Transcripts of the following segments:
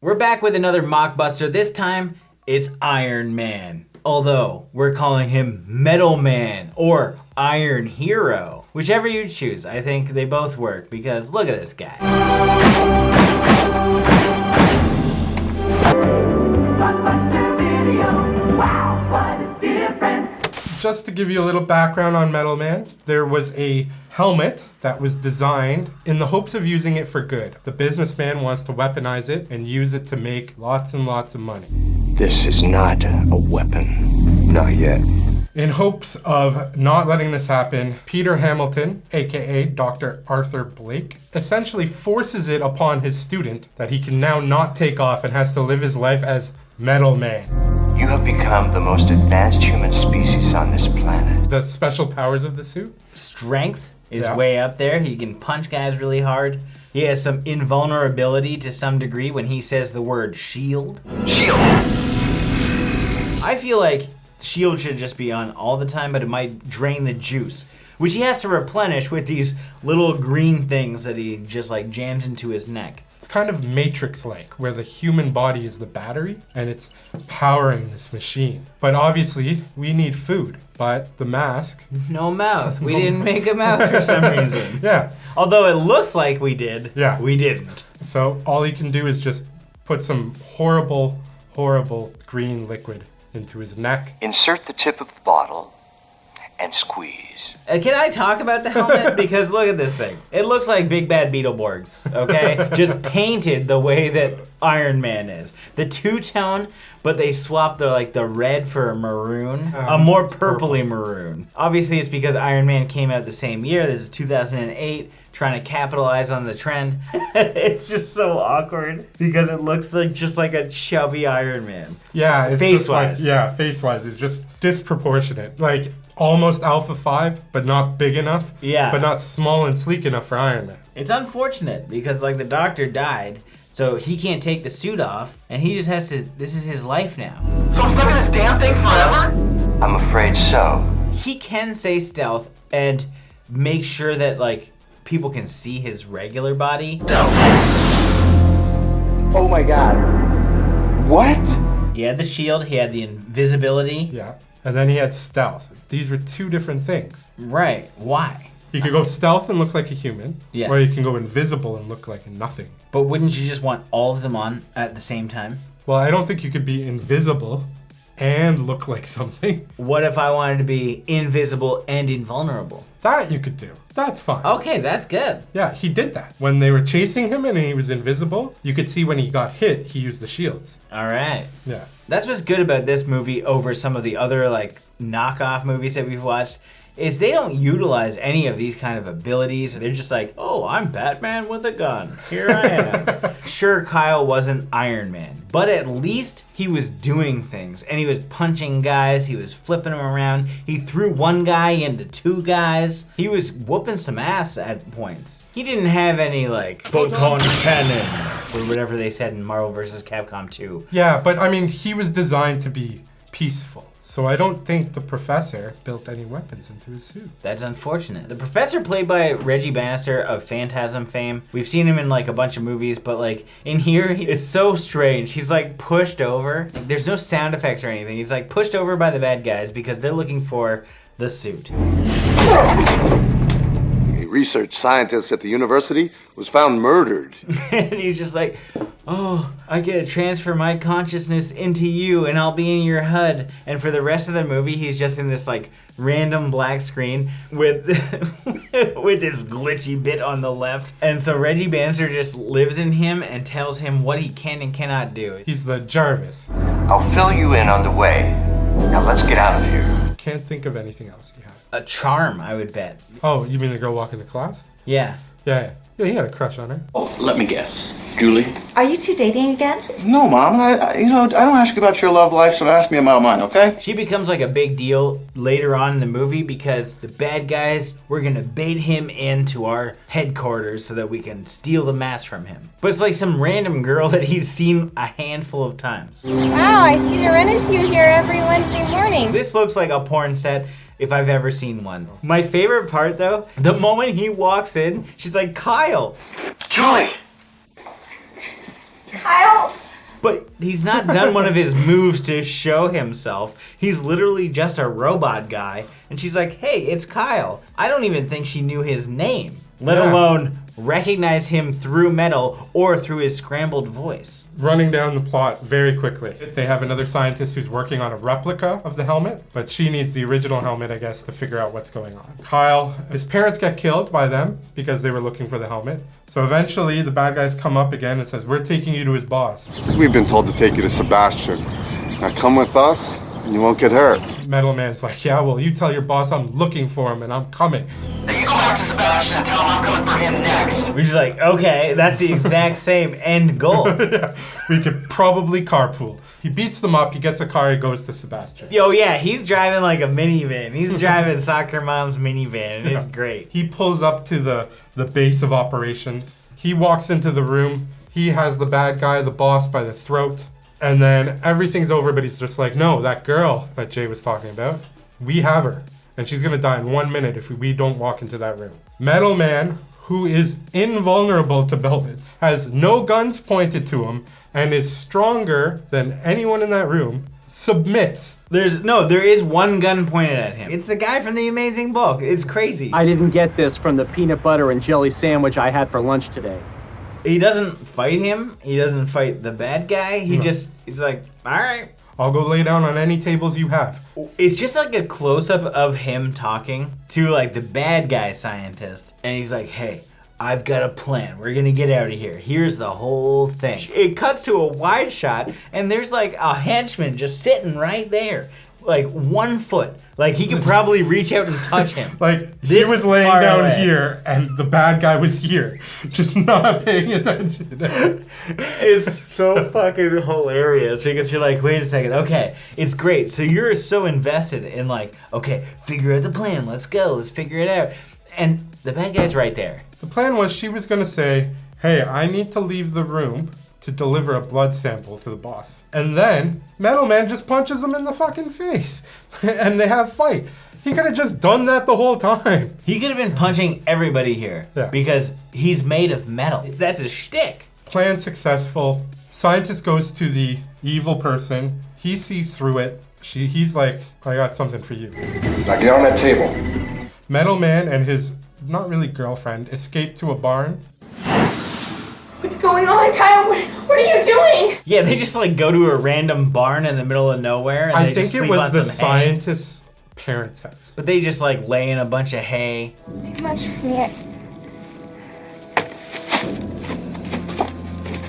We're back with another mockbuster. This time, it's Iron Man. Although, we're calling him Metal Man or Iron Hero. Whichever you choose, I think they both work because look at this guy. Blockbuster video. Wow, what a difference. Just to give you a little background on Metal Man, there was a helmet that was designed in the hopes of using it for good. The businessman wants to weaponize it and use it to make lots and lots of money. This is not a weapon. Not yet. In hopes of not letting this happen, Peter Hamilton, aka Dr. Arthur Blake, essentially forces it upon his student that he can now not take off and has to live his life as Metal Man. You have become the most advanced human species on this planet. The special powers of the suit? Strength is way up there. He can punch guys really hard. He has some invulnerability to some degree when he says the word shield. Shield! I feel like shield should just be on all the time, but it might drain the juice, which he has to replenish with these little green things that he just like jams into his neck. It's kind of Matrix-like, where the human body is the battery and it's powering this machine. But obviously, we need food. But the mask... No mouth. We didn't make a mouth for some reason. Yeah. Although it looks like we did, we didn't. So all he can do is just put some horrible, horrible green liquid into his neck. Insert the tip of the bottle and squeeze. Can I talk about the helmet? Because look at this thing. It looks like Big Bad Beetleborgs, okay? Just painted the way that Iron Man is. The two-tone, but they swapped the red for a maroon. A more purpley maroon. Obviously, it's because Iron Man came out the same year. This is 2008. Trying to capitalize on the trend. It's just so awkward because it looks like just like a chubby Iron Man. Yeah, it's face-wise. Face-wise. It's just disproportionate. Like almost Alpha 5, but not big enough. Yeah. But not small and sleek enough for Iron Man. It's unfortunate because the doctor died, so he can't take the suit off, and he just has to, this is his life now. So I'm stuck in this damn thing forever? I'm afraid so. He can say stealth and make sure that people can see his regular body. Oh my god. What? He had the shield, he had the invisibility. Yeah. And then he had stealth. These were two different things. Right. Why? You could go stealth and look like a human, Yeah. or you can go invisible and look like nothing. But wouldn't you just want all of them on at the same time? Well, I don't think you could be invisible and look like something. What if I wanted to be invisible and invulnerable? That you could do. That's fine. Okay, that's good. Yeah, he did that. When they were chasing him and he was invisible, you could see when he got hit, he used the shields. All right. Yeah. That's what's good about this movie over some of the other knockoff movies that we've watched, is they don't utilize any of these kind of abilities. They're just like, oh, I'm Batman with a gun. Here I am. Sure, Kyle wasn't Iron Man, but at least he was doing things. And he was punching guys. He was flipping them around. He threw one guy into two guys. He was whooping some ass at points. He didn't have any, photon cannon, or whatever they said in Marvel vs. Capcom 2. Yeah, but I mean, he was designed to be peaceful. So I don't think the professor built any weapons into his suit. That's unfortunate. The professor, played by Reggie Bannister of Phantasm fame. We've seen him in a bunch of movies, but in here, it's so strange. He's pushed over. There's no sound effects or anything. He's pushed over by the bad guys because they're looking for the suit. A research scientist at the university was found murdered. And he's just oh, I get to transfer my consciousness into you and I'll be in your HUD. And for the rest of the movie, he's just in this random black screen with with this glitchy bit on the left. And so Reggie Bannister just lives in him and tells him what he can and cannot do. He's the Jarvis. I'll fill you in on the way. Now let's get out of here. Can't think of anything else he had. A charm, I would bet. Oh, you mean the girl walking to class? Yeah. Yeah, he had a crush on her. Oh, let me guess. Julie? Are you two dating again? No, Mom. I don't ask you about your love life, so don't ask me about mine, okay? She becomes a big deal later on in the movie because the bad guys, we're gonna bait him into our headquarters so that we can steal the mask from him. But it's some random girl that he's seen a handful of times. Wow, I seem to run into you here every Wednesday morning. This looks like a porn set if I've ever seen one. My favorite part though, the moment he walks in, she's like, Kyle. Julie! Kyle? But he's not done one of his moves to show himself. He's literally just a robot guy. And she's like, hey, it's Kyle. I don't even think she knew his name, let alone recognize him through metal or through his scrambled voice. Running down the plot very quickly. They have another scientist who's working on a replica of the helmet, but she needs the original helmet, I guess, to figure out what's going on. Kyle, his parents get killed by them because they were looking for the helmet. So eventually the bad guys come up again and says, we're taking you to his boss. We've been told to take you to Sebastian. Now come with us, and you won't get hurt. Metal Man's like, yeah, well, you tell your boss I'm looking for him and I'm coming. Now you go back to Sebastian and tell him I'm coming for him next. We're just like, okay, that's the exact same end goal. Yeah, we could probably carpool. He beats them up, he gets a car, he goes to Sebastian. Yo, yeah, he's driving like a minivan. He's driving Soccer Mom's minivan, and it's great. He pulls up to the base of operations. He walks into the room. He has the bad guy, the boss, by the throat. And then everything's over, but he's just like, no, that girl that Jay was talking about, we have her. And she's gonna die in 1 minute if we don't walk into that room. Metal Man, who is invulnerable to bullets, has no guns pointed to him, and is stronger than anyone in that room, submits. There is one gun pointed at him. It's the guy from The Amazing Bulk. It's crazy. I didn't get this from the peanut butter and jelly sandwich I had for lunch today. He doesn't fight him. He doesn't fight the bad guy. He's like, all right. I'll go lay down on any tables you have. It's just like a close-up of him talking to like the bad guy scientist. And he's like, hey, I've got a plan. We're gonna get out of here. Here's the whole thing. It cuts to a wide shot and there's like a henchman just sitting right there. Like 1 foot. Like he could probably reach out and touch him. Like he was laying down here and the bad guy was here. Just not paying attention. It's so fucking hilarious because you're like, wait a second, okay, it's great. So you're so invested in like, okay, figure out the plan, let's go, let's figure it out. And the bad guy's right there. The plan was she was gonna say, hey, I need to leave the room to deliver a blood sample to the boss. And then Metal Man just punches him in the fucking face. And they have fight. He could have just done that the whole time. He could have been punching everybody here because he's made of metal. That's his shtick. Plan successful. Scientist goes to the evil person. He sees through it. He's like, I got something for you. Now get on that table. Metal Man and his not really girlfriend escape to a barn. What's going on, Kyle? What are you doing? Yeah, they just like go to a random barn in the middle of nowhere and I they just think it sleep was on the some hay. scientist's parents' house. But they just like lay in a bunch of hay. It's too much for me.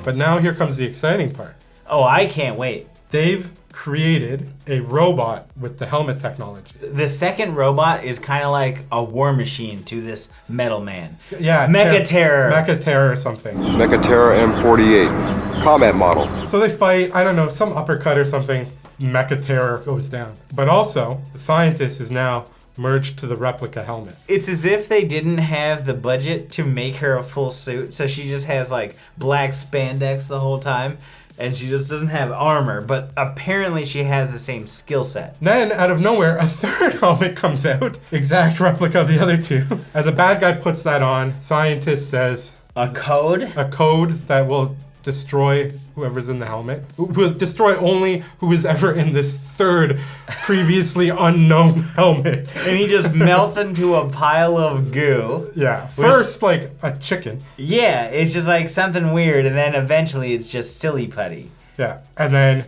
But now here comes the exciting part. Oh, I can't wait. They've created a robot with the helmet technology. The second robot is kind of like a war machine to this Metal Man. Yeah. Mecha Terror. Mecha Terror or something. Mechaterra M48. Combat model. So they fight, I don't know, some uppercut or something. Mecha Terror goes down. But also, the scientist is now merged to the replica helmet. It's as if they didn't have the budget to make her a full suit, so she just has like black spandex the whole time. And she just doesn't have armor, but apparently she has the same skill set. Then, out of nowhere, a third helmet comes out. Exact replica of the other two. As the bad guy puts that on, scientist says... A code? A code that will destroy whoever's in the helmet. Will destroy only who is ever in this third, previously unknown helmet. And he just melts into a pile of goo. Yeah. First, like a chicken. Yeah, it's just like something weird, and then eventually it's just silly putty. Yeah. And then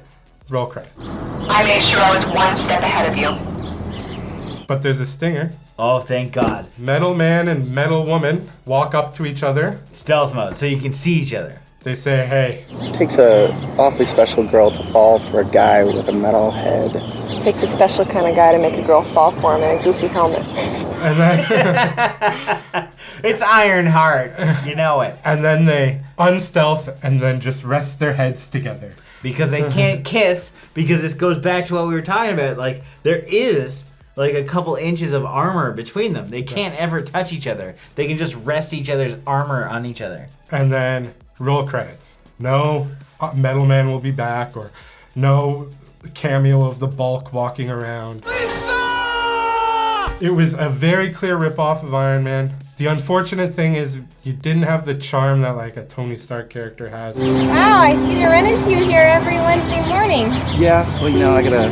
roll credits. I made sure I was 1 step ahead of you. But there's a stinger. Oh, thank God. Metal Man and Metal Woman walk up to each other. Stealth mode, so you can see each other. They say, hey. It takes a awfully special girl to fall for a guy with a metal head. It takes a special kind of guy to make a girl fall for him in a goofy helmet. And then... It's Ironheart. You know it. And then they unstealth and then just rest their heads together. Because they can't kiss, because this goes back to what we were talking about. Like, there is like a couple inches of armor between them. They can't ever touch each other. They can just rest each other's armor on each other. And then roll credits. No Metal Man will be back, or no cameo of the Bulk walking around. Lisa! It was a very clear ripoff of Iron Man. The unfortunate thing is you didn't have the charm that like a Tony Stark character has. Wow, I see you run into you here every Wednesday morning. Yeah, well, you know, I gotta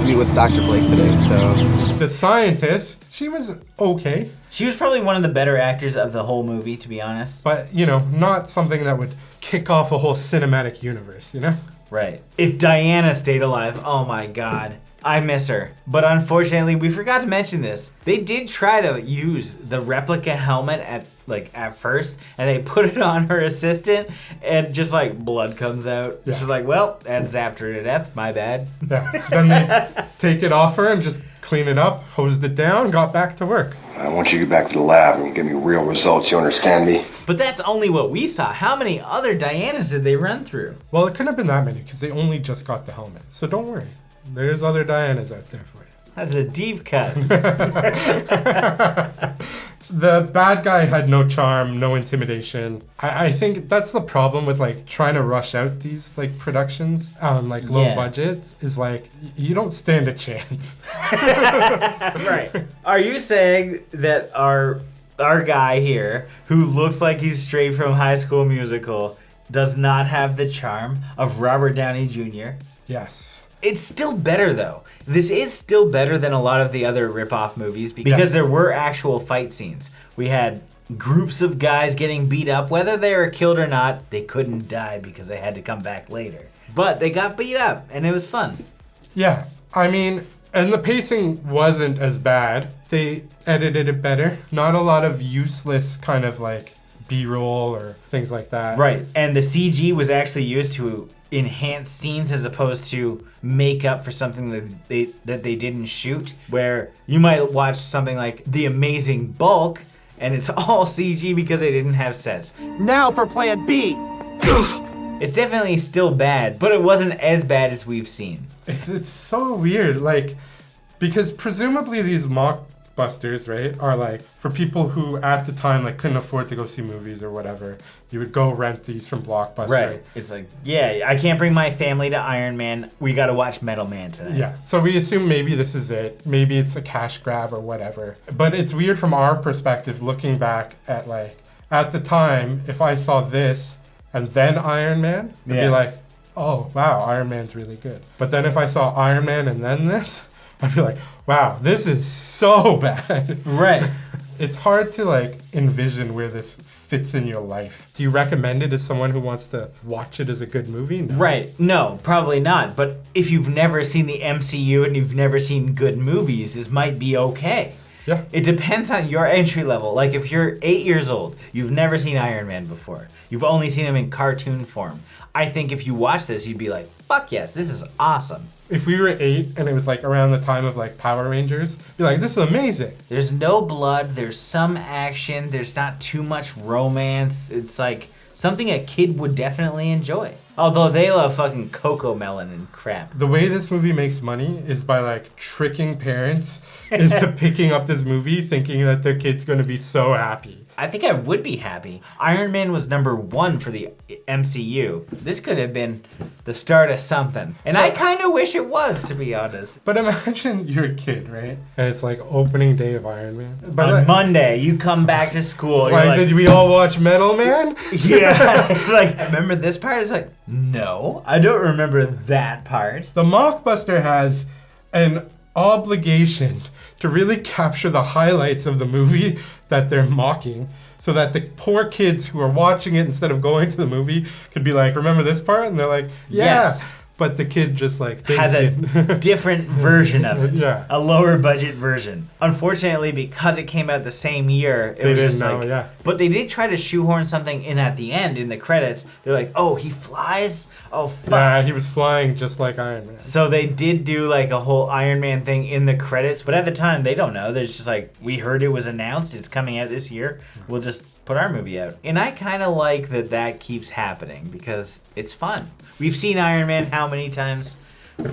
meet with Dr. Blake today, so... The scientist, she was okay. She was probably one of the better actors of the whole movie, to be honest. But, you know, not something that would kick off a whole cinematic universe, you know? Right. If Diana stayed alive, oh my god. I miss her. But unfortunately, we forgot to mention this. They did try to use the replica helmet at first, and they put it on her assistant, and just like blood comes out. Yeah. She's like, well, that zapped her to death. My bad. Yeah. Then they take it off her and just clean it up, hosed it down, got back to work. I want you to get back to the lab and give me real results, you understand me? But that's only what we saw. How many other Dianas did they run through? Well, it couldn't have been that many, because they only just got the helmet. So don't worry. There's other Dianas out there for you. That's a deep cut. The bad guy had no charm, no intimidation. I think that's the problem with like trying to rush out these like productions on like low budgets is like you don't stand a chance. Right. Are you saying that our guy here, who looks like he's straight from High School Musical, does not have the charm of Robert Downey Jr.? Yes. It's still better though. This is still better than a lot of the other ripoff movies because there were actual fight scenes. We had groups of guys getting beat up. Whether they were killed or not, they couldn't die because they had to come back later. But they got beat up and it was fun. Yeah. I mean, and the pacing wasn't as bad. They edited it better. Not a lot of useless kind of like B-roll or things like that. Right. And the CG was actually used to enhance scenes as opposed to make up for something that they didn't shoot, where you might watch something like The Amazing Bulk and it's all CG because they didn't have sets. Now for plan B. It's definitely still bad, but it wasn't as bad as we've seen. It's so weird, like, because presumably these mockbusters, right, are like for people who at the time like couldn't afford to go see movies or whatever. You would go rent these from Blockbuster. Right. It's like, yeah, I can't bring my family to Iron Man. We got to watch Metal Man tonight. Yeah. So we assume maybe this is it. Maybe it's a cash grab or whatever. But it's weird from our perspective looking back at like at the time if I saw this and then Iron Man, I'd be like, oh wow, Iron Man's really good. But then if I saw Iron Man and then this, I'd be like, wow, this is so bad. Right. It's hard to like envision where this fits in your life. Do you recommend it as someone who wants to watch it as a good movie? No. Right. No, probably not. But if you've never seen the MCU and you've never seen good movies, this might be okay. Yeah. It depends on your entry level. Like if you're 8 years old, you've never seen Iron Man before. You've only seen him in cartoon form. I think if you watch this, you'd be like, fuck yes, this is awesome. If we were 8 and it was like around the time of like Power Rangers, be like, this is amazing. There's no blood, there's some action, there's not too much romance. It's like something a kid would definitely enjoy. Although they love fucking Coco Melon and crap. The way this movie makes money is by like tricking parents into picking up this movie thinking that their kid's gonna be so happy. I think I would be happy. Iron Man was #1 for the MCU. This could have been the start of something. And I kind of wish it was, to be honest. But imagine you're a kid, right? And it's like opening day of Iron Man. But on Monday, you come back to school. You're like, did we all watch Metal Man? Yeah. It's like, remember this part? It's like, no, I don't remember that part. The mockbuster has an obligation to really capture the highlights of the movie that they're mocking so that the poor kids who are watching it instead of going to the movie could be like, remember this part? And they're like, yeah. Yes. But the kid just like has a different version of it. Yeah. A lower budget version. Unfortunately, because it came out the same year, it was just like, yeah. But they did try to shoehorn something in at the end in the credits. They're like, oh, he flies? Oh, fuck. Yeah, he was flying just like Iron Man. So they did do like a whole Iron Man thing in the credits, but at the time they don't know. They're just like, we heard it was announced, it's coming out this year. We'll just put our movie out. And I kind of like that keeps happening because it's fun. We've seen Iron Man how many times?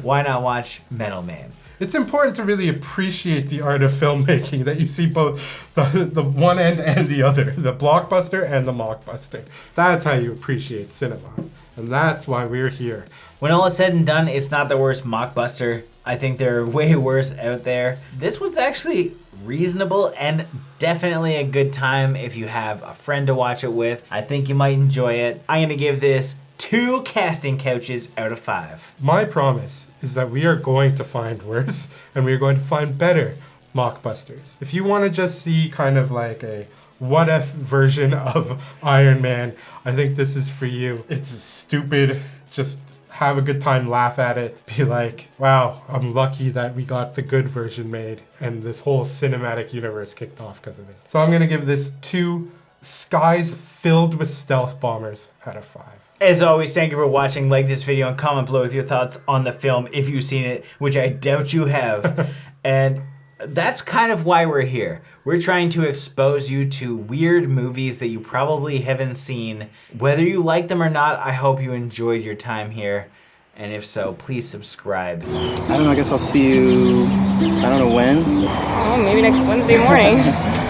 Why not watch Metal Man? It's important to really appreciate the art of filmmaking, that you see both the one end and the other, the blockbuster and the mockbuster. That's how you appreciate cinema. And that's why we're here. When all is said and done, it's not the worst mockbuster. I think there are way worse out there. This one's actually reasonable and definitely a good time if you have a friend to watch it with. I think you might enjoy it. I'm gonna give this 2 casting couches out of 5. My promise is that we are going to find worse and we are going to find better mockbusters. If you want to just see kind of like a what if version of Iron Man, I think this is for you. It's stupid, just have a good time, laugh at it, be like, wow, I'm lucky that we got the good version made and this whole cinematic universe kicked off because of it. So I'm gonna give this 2 skies filled with stealth bombers out of 5. As always, thank you for watching. Like this video and comment below with your thoughts on the film if you've seen it, which I doubt you have. And that's kind of why we're here. We're trying to expose you to weird movies that you probably haven't seen. Whether you like them or not, I hope you enjoyed your time here. And if so, please subscribe. I don't know, I guess I'll see you, I don't know when. Oh, maybe next Wednesday morning.